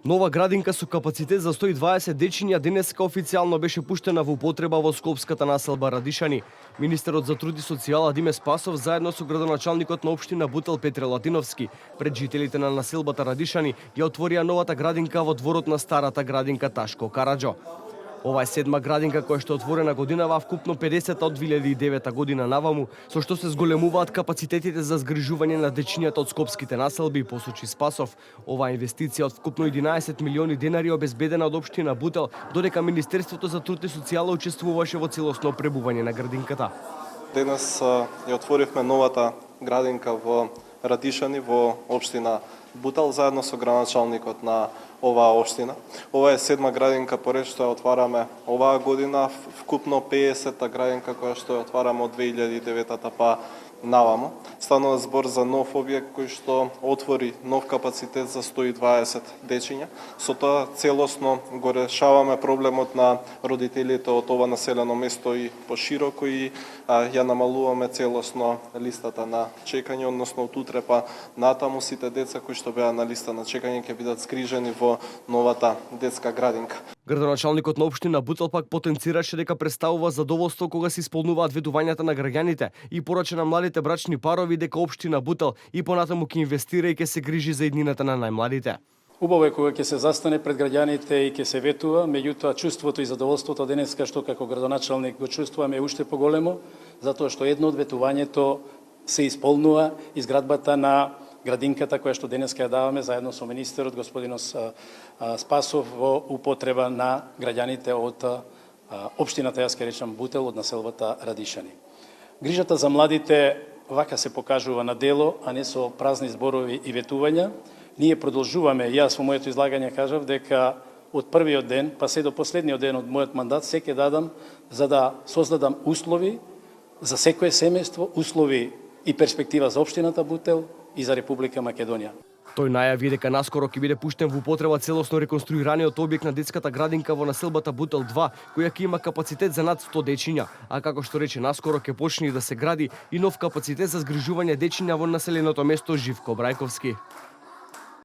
Нова градинка со капацитет за 120 дечиња денеска официјално беше пуштена во употреба во скопската населба Радишани. Министерот за труд и социјала Диме Спасов заедно со градоначалникот на општина Бутел Петре Латиновски пред жителите на населбата Радишани ја отворија новата градинка во дворот на старата градинка Ташко Караџо. Ова е седма градинка која што е отворена годинава, вкупно 50 од 2009 година наваму, со што се зголемуваат капацитетите за згрижување на дечињата од скопските населби, посочи Спасов. Оваа инвестиција од вкупно 11 милиони денари обезбедена од општина Бутел, додека Министерството за труд и социјала учествуваше во целосно пребување на градинката. Денес ја отворивме новата градинка во Радишани во општина Бутел заедно со градоначалникот на оваа општина. Ова е седма градинка поред што ја отвараме оваа година, вкупно 50-та градинка која што ја отвараме од 2009-та па наваму. Станува збор за нов објект кој што отвори нов капацитет за 120 дечиња. Со тоа целосно го решаваме проблемот на родителите од ова населено место и пошироко и ја намалуваме целосно листата на чекање, односно од утре па натаму сите деца кои што беа на листа на чекање ќе бидат скрижени во новата детска градинка. Градоначалникот на општина Бутел пак потенцираше дека представува задоволство кога се исполнуваат ветувањата на граѓаните и порача на младите брачни парови дека општина Бутел и понатаму ќе инвестира и ќе се грижи за иднината на најмладите. Убаво е кога ќе се застане пред граѓаните и ќе се ветува, меѓутоа чувството и задоволството денеска што како градоначалник го чувствуваме е уште поголемо, затоа што едно од ветувањето се исполнува изградбата на градинката која што денеска ја даваме заедно со министерот господин Спасов во употреба на граѓаните од општината, јас ќе речам Бутел, од населбата Радишани. Грижата за младите вака се покажува на дело, а не со празни зборови и ветувања. Ние продолжуваме, јас во моето излагање кажав дека од првиот ден па се до последниот ден од мојот мандат се ќе дадам за да создадам услови за секое семејство, услови и перспектива за општината Бутел и за Република Македонија. Тој најави дека наскоро ќе биде пуштен во употреба целосно реконструираниот објект на детската градинка во населбата Бутел 2, која ќе има капацитет за над 100 дечиња, а како што рече наскоро ќе почне да се гради и нов капацитет за згрижување дечиња во населеното место Живко Брајковски.